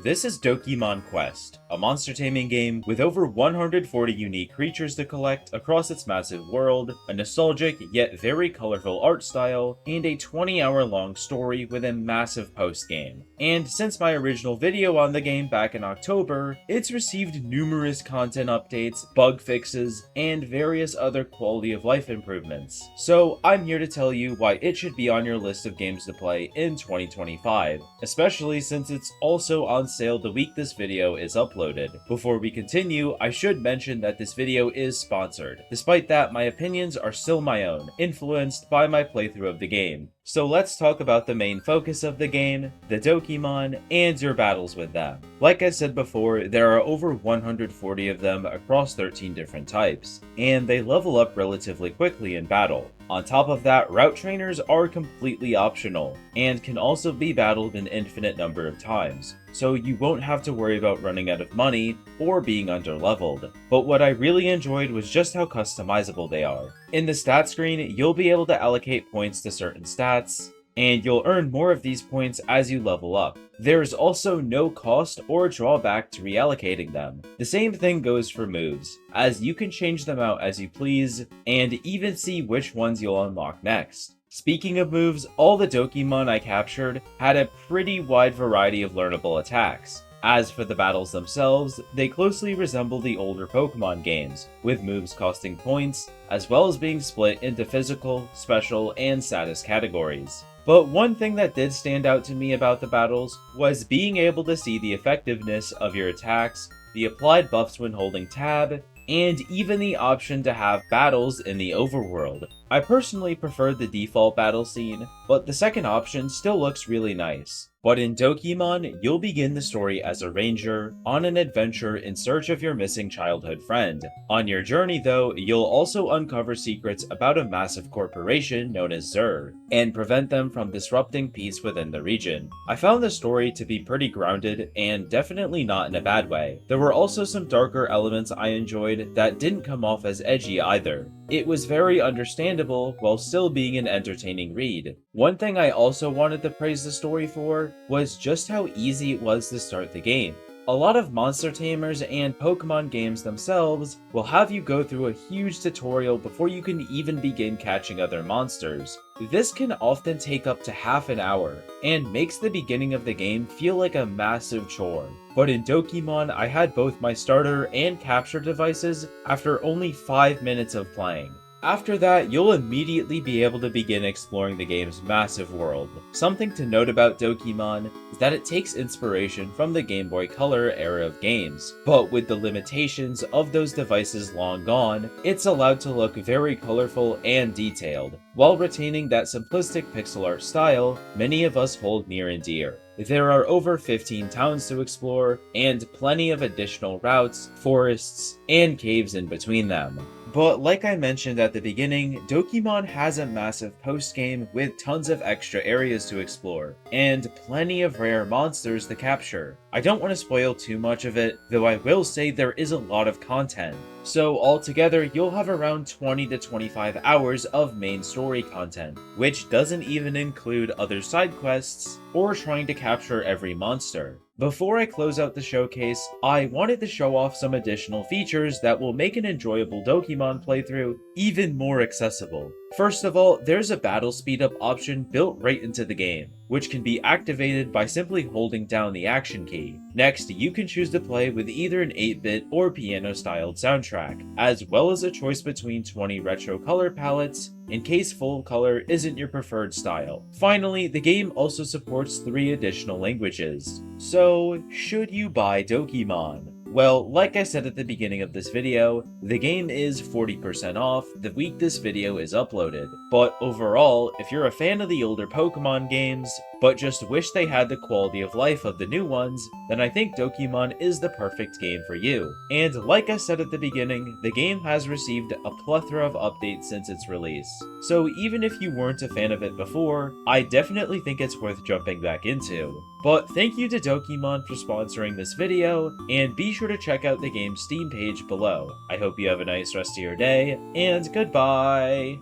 This is Dokimon Quest, a monster taming game with over 140 unique creatures to collect across its massive world, a nostalgic yet very colorful art style, and a 20-hour-long story with a massive post-game. And since my original video on the game back in October, it's received numerous content updates, bug fixes, and various other quality of life improvements. So I'm here to tell you why it should be on your list of games to play in 2025, especially since it's also on sale the week this video is uploaded. Before we continue, I should mention that this video is sponsored. Despite that, my opinions are still my own, influenced by my playthrough of the game. So let's talk about the main focus of the game, the Dokimon, and your battles with them. Like I said before, there are over 140 of them across 13 different types, and they level up relatively quickly in battle. On top of that, route trainers are completely optional, and can also be battled an infinite number of times, so you won't have to worry about running out of money or being underleveled. But what I really enjoyed was just how customizable they are. In the stat screen, you'll be able to allocate points to certain stats, and you'll earn more of these points as you level up. There is also no cost or drawback to reallocating them. The same thing goes for moves, as you can change them out as you please, and even see which ones you'll unlock next. Speaking of moves, all the Dokimon I captured had a pretty wide variety of learnable attacks. As for the battles themselves, they closely resemble the older Pokemon games, with moves costing points, as well as being split into physical, special, and status categories. But one thing that did stand out to me about the battles was being able to see the effectiveness of your attacks, the applied buffs when holding tab, and even the option to have battles in the overworld. I personally preferred the default battle scene, but the second option still looks really nice. But in Dokimon, you'll begin the story as a ranger, on an adventure in search of your missing childhood friend. On your journey though, you'll also uncover secrets about a massive corporation known as Zur, and prevent them from disrupting peace within the region. I found the story to be pretty grounded, and definitely not in a bad way. There were also some darker elements I enjoyed that didn't come off as edgy either. It was very understandable while still being an entertaining read. One thing I also wanted to praise the story for was just how easy it was to start the game. A lot of monster tamers and Pokemon games themselves will have you go through a huge tutorial before you can even begin catching other monsters. This can often take up to half an hour, and makes the beginning of the game feel like a massive chore. But in Dokimon, I had both my starter and capture devices after only 5 minutes of playing. After that, you'll immediately be able to begin exploring the game's massive world. Something to note about Dokimon is that it takes inspiration from the Game Boy Color era of games, but with the limitations of those devices long gone, it's allowed to look very colorful and detailed, while retaining that simplistic pixel art style many of us hold near and dear. There are over 15 towns to explore, and plenty of additional routes, forests, and caves in between them. But like I mentioned at the beginning, Dokimon has a massive post-game with tons of extra areas to explore, and plenty of rare monsters to capture. I don't want to spoil too much of it, though I will say there is a lot of content. So altogether, you'll have around 20 to 25 hours of main story content, which doesn't even include other side quests or trying to capture every monster. Before I close out the showcase, I wanted to show off some additional features that will make an enjoyable Dokimon playthrough even more accessible. First of all, there's a battle speed-up option built right into the game, which can be activated by simply holding down the action key. Next, you can choose to play with either an 8-bit or piano-styled soundtrack, as well as a choice between 20 retro color palettes, in case full color isn't your preferred style. Finally, the game also supports 3 additional languages. So, should you buy Dokimon? Well, like I said at the beginning of this video, the game is 40% off the week this video is uploaded. But overall, if you're a fan of the older Pokemon games, but just wish they had the quality of life of the new ones, then I think Dokimon is the perfect game for you. And like I said at the beginning, the game has received a plethora of updates since its release. So even if you weren't a fan of it before, I definitely think it's worth jumping back into. But thank you to Dokimon for sponsoring this video, and be sure to check out the game's Steam page below. I hope you have a nice rest of your day, and goodbye!